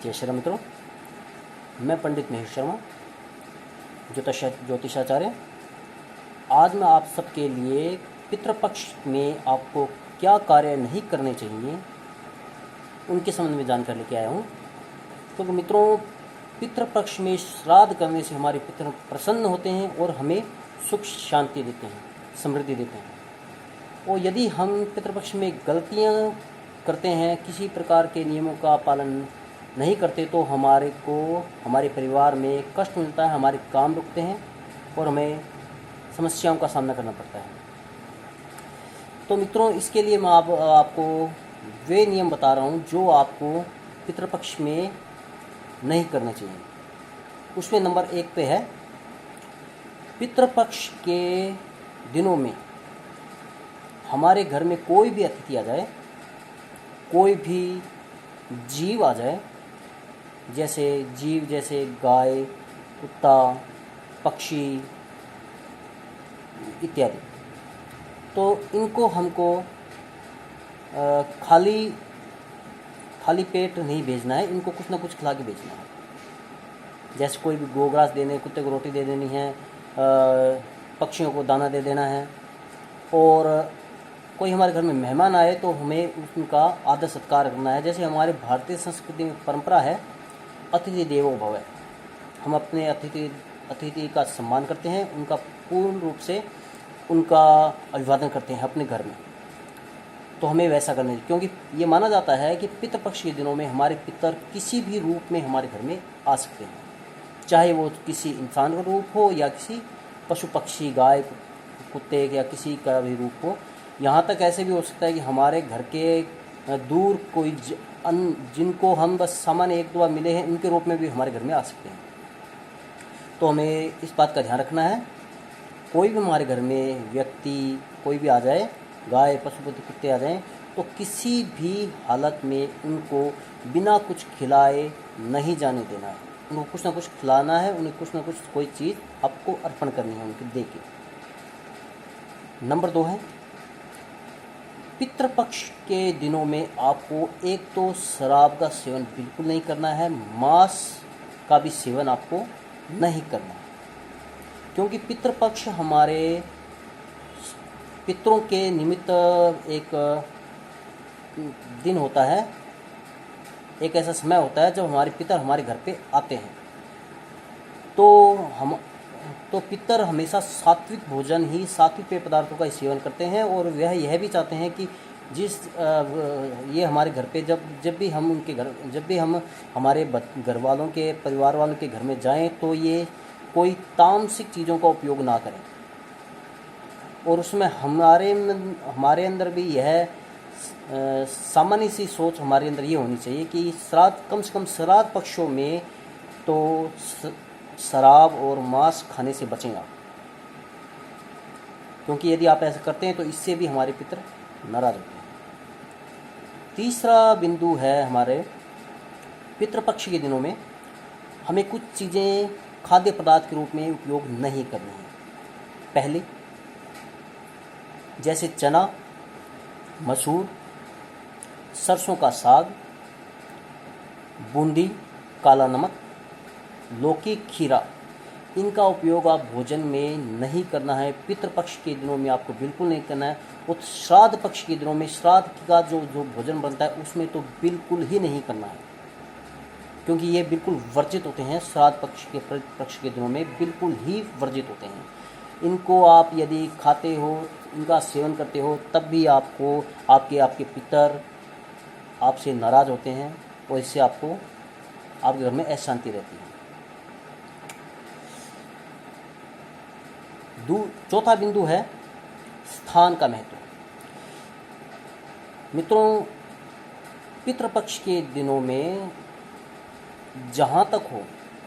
जय श्री राम मित्रों, मैं पंडित महेश शर्मा, ज्योतिषाचार्य। आज मैं आप सबके लिए पितृपक्ष में आपको क्या कार्य नहीं करने चाहिए उनके संबंध में जानकारी लेके आया हूँ। तो मित्रों, पितृपक्ष में श्राद्ध करने से हमारे पितृ प्रसन्न होते हैं और हमें सुख शांति देते हैं, समृद्धि देते हैं। और यदि हम पितृपक्ष में गलतियाँ करते हैं, किसी प्रकार के नियमों का पालन नहीं करते, तो हमारे परिवार में कष्ट मिलता है, हमारे काम रुकते हैं और हमें समस्याओं का सामना करना पड़ता है। तो मित्रों, इसके लिए मैं आपको वे नियम बता रहा हूँ जो आपको पितृपक्ष में नहीं करने चाहिए। उसमें नंबर 1 पे है, पितृपक्ष के दिनों में हमारे घर में कोई भी अतिथि आ जाए, कोई भी जीव आ जाए, जैसे गाय, कुत्ता, पक्षी इत्यादि, तो इनको हमको खाली पेट नहीं भेजना है, इनको कुछ ना कुछ खिला के भेजना है। जैसे कोई भी गोग्रास देने, कुत्ते को रोटी दे देनी है, पक्षियों को दाना दे देना है। और कोई हमारे घर में मेहमान आए तो हमें उनका आदर सत्कार करना है। जैसे हमारे भारतीय संस्कृति में परंपरा है, अतिथि देवो भव। हम अपने अतिथि का सम्मान करते हैं, उनका पूर्ण रूप से उनका अभिवादन करते हैं अपने घर में। तो हमें वैसा करना चाहिए, क्योंकि ये माना जाता है कि पितृपक्ष के दिनों में हमारे पितर किसी भी रूप में हमारे घर में आ सकते हैं, चाहे वो किसी इंसान का रूप हो या किसी पशु पक्षी, गाय, कुत्ते या किसी का भी रूप हो। यहाँ तक ऐसे भी हो सकता है कि हमारे घर के दूर कोई जिनको हम बस सामान्य 1-2 बार मिले हैं, उनके रूप में भी हमारे घर में आ सकते हैं। तो हमें इस बात का ध्यान रखना है, कोई भी हमारे घर में व्यक्ति कोई भी आ जाए, गाय, पशुपति, कुत्ते आ जाएं, तो किसी भी हालत में उनको बिना कुछ खिलाए नहीं जाने देना है। उनको कुछ ना कुछ खिलाना है, उन्हें कुछ ना कुछ कोई चीज़ आपको अर्पण करनी है उनके दे के। नंबर 2 है, पितृपक्ष के दिनों में आपको एक तो शराब का सेवन बिल्कुल नहीं करना है, मांस का भी सेवन आपको नहीं करना है, क्योंकि पितृपक्ष हमारे पितरों के निमित्त एक दिन होता है, एक ऐसा समय होता है जब हमारे पितर हमारे घर पे आते हैं। तो पितर हमेशा सात्विक भोजन ही, सात्विक पेय पदार्थों का सेवन करते हैं, और वह यह भी चाहते हैं कि ये हमारे घर पे जब भी हम हमारे घर वालों के, परिवार वालों के घर में जाएं, तो ये कोई तामसिक चीज़ों का उपयोग ना करें। और उसमें हमारे अंदर भी यह सामान्य सी सोच हमारे अंदर ये होनी चाहिए कि कम से कम श्राद्ध पक्षों में तो शराब और मांस खाने से बचें आप, क्योंकि यदि आप ऐसा करते हैं तो इससे भी हमारे पितर नाराज होते हैं। तीसरा बिंदु है, हमारे पितृपक्ष के दिनों में हमें कुछ चीज़ें खाद्य पदार्थ के रूप में उपयोग नहीं करनी है। पहले, जैसे चना, मसूर, सरसों का साग, बूंदी, काला नमक, लौकी, खीरा, इनका उपयोग आप भोजन में नहीं करना है। पितृपक्ष के दिनों में आपको बिल्कुल नहीं करना है। और श्राद्ध पक्ष के दिनों में श्राद्ध का जो भोजन बनता है उसमें तो बिल्कुल ही नहीं करना है, क्योंकि ये बिल्कुल वर्जित होते हैं। श्राद्ध पक्ष के दिनों में बिल्कुल ही वर्जित होते हैं। इनको आप यदि खाते हो, इनका सेवन करते हो, तब भी आपको आपके पितर आपसे नाराज़ होते हैं, और इससे आपको आपके घर में अशांति रहती है। चौथा बिंदु है, स्थान का महत्व। मित्रों, पितृपक्ष के दिनों में जहाँ तक हो,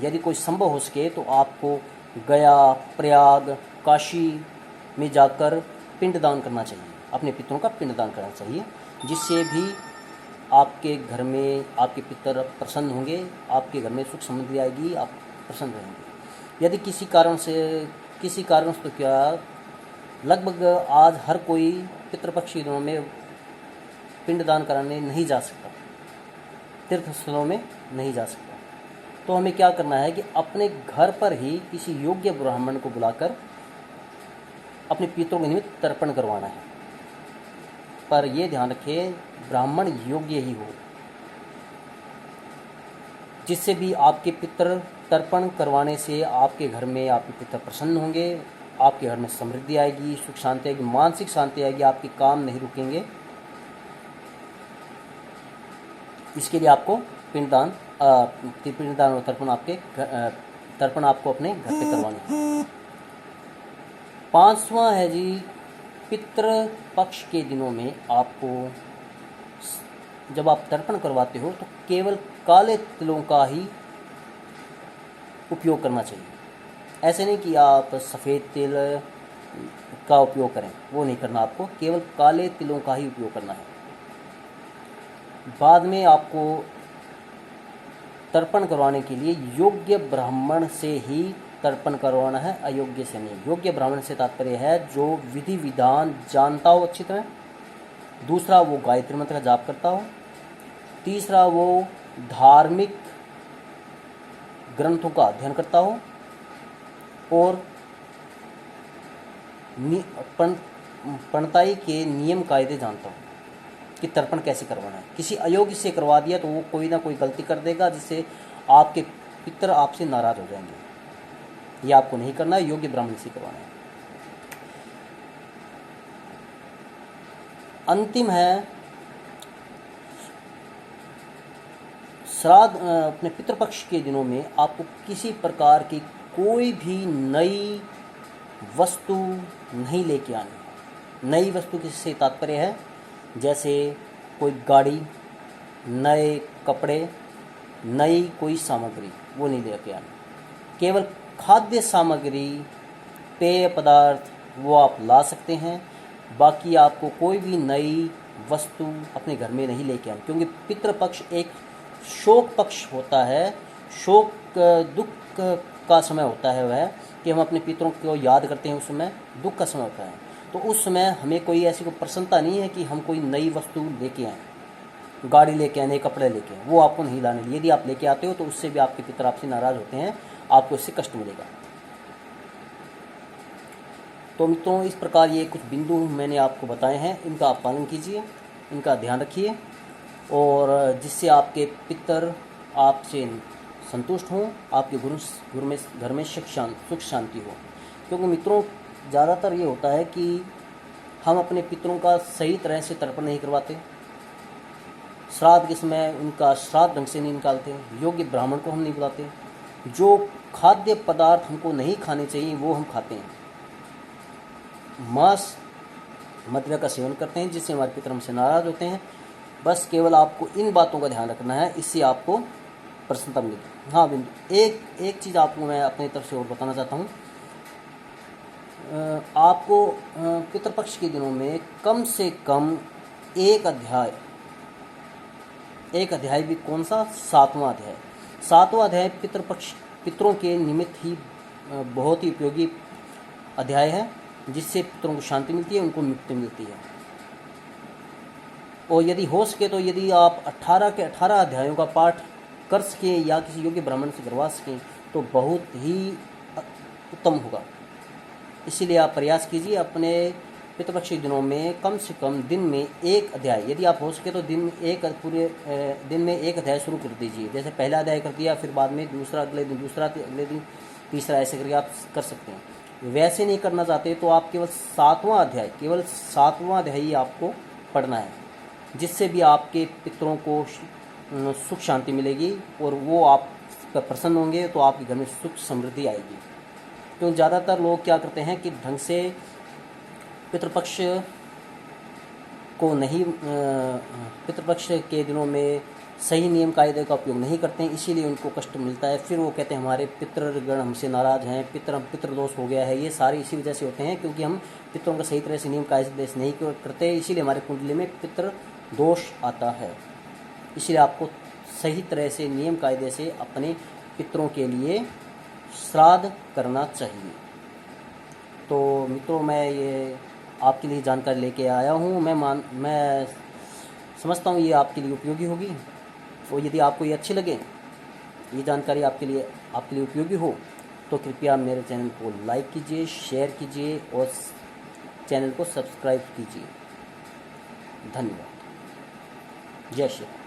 यदि कोई संभव हो सके, तो आपको गया, प्रयाग, काशी में जाकर पिंडदान करना चाहिए, अपने पितरों का पिंडदान करना चाहिए, जिससे भी आपके घर में आपके पितर प्रसन्न होंगे, आपके घर में सुख समृद्धि आएगी, आप प्रसन्न रहेंगे। यदि किसी कारण से तो क्या, लगभग आज हर कोई पितृपक्ष के दिनों में पिंडदान कराने नहीं जा सकता, तीर्थ स्थलों में नहीं जा सकता। तो हमें क्या करना है कि अपने घर पर ही किसी योग्य ब्राह्मण को बुलाकर अपने पितरों के निमित्त तर्पण करवाना है। पर यह ध्यान रखें, ब्राह्मण योग्य ही हो, जिससे भी आपके पितर तर्पण करवाने से आपके घर में आपके पितर प्रसन्न होंगे, आपके घर में समृद्धि आएगी, सुख शांति आएगी, मानसिक शांति आएगी, आपके काम नहीं रुकेंगे। इसके लिए आपको पिंडदान और तर्पण आपको अपने घर पे करवाना है। 5वां है जी, पितृ पक्ष के दिनों में आपको जब आप तर्पण करवाते हो तो केवल काले तिलों का ही उपयोग करना चाहिए। ऐसे नहीं कि आप सफ़ेद तिल का उपयोग करें, वो नहीं करना आपको, केवल काले तिलों का ही उपयोग करना है। बाद में आपको तर्पण करवाने के लिए योग्य ब्राह्मण से ही तर्पण करवाना है, अयोग्य से नहीं। योग्य ब्राह्मण से तात्पर्य है जो विधि विधान जानता हो अच्छी तरह, दूसरा वो गायत्री मंत्र का जाप करता हो, तीसरा वो धार्मिक ग्रंथों का अध्ययन करता हो और पंडिताई के नियम कायदे जानता हो कि तर्पण कैसे करवाना है। किसी अयोग्य से करवा दिया तो वो कोई ना कोई गलती कर देगा जिससे आपके पितर आपसे नाराज हो जाएंगे। ये आपको नहीं करना है, योग्य ब्राह्मण से करवाना है। अंतिम है श्राद्ध। अपने पितृपक्ष के दिनों में आपको किसी प्रकार की कोई भी नई वस्तु नहीं लेके आनी। नई वस्तु किससे तात्पर्य है, जैसे कोई गाड़ी, नए कपड़े, नई कोई सामग्री, वो नहीं लेके आनी। केवल खाद्य सामग्री, पेय पदार्थ वो आप ला सकते हैं, बाकी आपको कोई भी नई वस्तु अपने घर में नहीं लेके आनी। क्योंकि पितृपक्ष एक शोक पक्ष होता है, शोक दुख का समय होता है वह, कि हम अपने पितरों को याद करते हैं, उस समय दुख का समय होता है। तो उस समय हमें कोई ऐसी कोई प्रसन्नता नहीं है कि हम कोई नई वस्तु लेके आएँ, गाड़ी लेके आए, नए कपड़े लेके आए, वो आपको नहीं लाने लिए। यदि आप लेके आते हो तो उससे भी आपके पितर आपसे नाराज़ होते हैं, आपको इससे कष्ट मिलेगा। तो मित्रों, इस प्रकार ये कुछ बिंदु मैंने आपको बताए हैं, इनका आप पालन कीजिए, इनका ध्यान रखिए, और जिससे आपके पितर आपसे संतुष्ट हों, आपके घर में सुख शांति हो। क्योंकि मित्रों, ज़्यादातर ये होता है कि हम अपने पितरों का सही तरह से तर्पण नहीं करवाते, श्राद्ध के समय उनका श्राद्ध ढंग से नहीं निकालते, योग्य ब्राह्मण को हम नहीं बुलाते, जो खाद्य पदार्थ हमको नहीं खाने चाहिए वो हम खाते हैं, मांस मदिरा का सेवन करते हैं, जिससे हमारे पितर हमसे नाराज़ होते हैं। बस केवल आपको इन बातों का ध्यान रखना है, इससे आपको प्रसन्नता मिलेगी। हाँ बिंदु, एक चीज़ आपको मैं अपनी तरफ से और बताना चाहता हूँ। आपको पितृपक्ष के दिनों में कम से कम एक अध्याय भी, कौन सा, 7वां अध्याय। 7वां अध्याय पितरों के निमित्त ही बहुत ही उपयोगी अध्याय है, जिससे पितरों को शांति मिलती है, उनको मुक्ति मिलती है। और यदि हो सके तो यदि आप 18 के 18 अध्यायों का पाठ कर सकें या किसी योग्य ब्राह्मण से करवा सकें तो बहुत ही उत्तम होगा। इसीलिए आप प्रयास कीजिए अपने पितृपक्ष के दिनों में कम से कम दिन में एक अध्याय, यदि आप हो सके तो पूरे दिन में एक अध्याय शुरू कर दीजिए। जैसे पहला अध्याय कर दिया, फिर बाद में दूसरा अगले दिन, दूसरा अगले दिन, तीसरा, ऐसे करके आप कर सकते हैं। वैसे नहीं करना चाहते तो आप केवल 7वां अध्याय ही आपको पढ़ना है, जिससे भी आपके पितरों को सुख शांति मिलेगी और वो आप पर प्रसन्न होंगे, तो आपके घर में सुख समृद्धि आएगी। क्योंकि ज़्यादातर लोग क्या करते हैं कि ढंग से पितृपक्ष के दिनों में सही नियम कायदे का उपयोग नहीं करते हैं, इसीलिए उनको कष्ट मिलता है। फिर वो कहते हैं हमारे पितृगण हमसे नाराज़ हैं, पितृदोष हो गया है। ये सारे इसी वजह से होते हैं क्योंकि हम पितरों का सही तरह से नियम कायदे नहीं करते, इसीलिए हमारे कुंडली में पितृ दोष आता है। इसलिए आपको सही तरह से नियम कायदे से अपने पितरों के लिए श्राद्ध करना चाहिए। तो मित्रों, मैं ये आपके लिए जानकारी लेके आया हूँ। मैं समझता हूँ ये आपके लिए उपयोगी होगी। और यदि आपको ये अच्छे लगे, ये जानकारी आपके लिए उपयोगी हो, तो कृपया मेरे चैनल को लाइक कीजिए, शेयर कीजिए और चैनल को सब्सक्राइब कीजिए। धन्यवाद। जय श्री राम।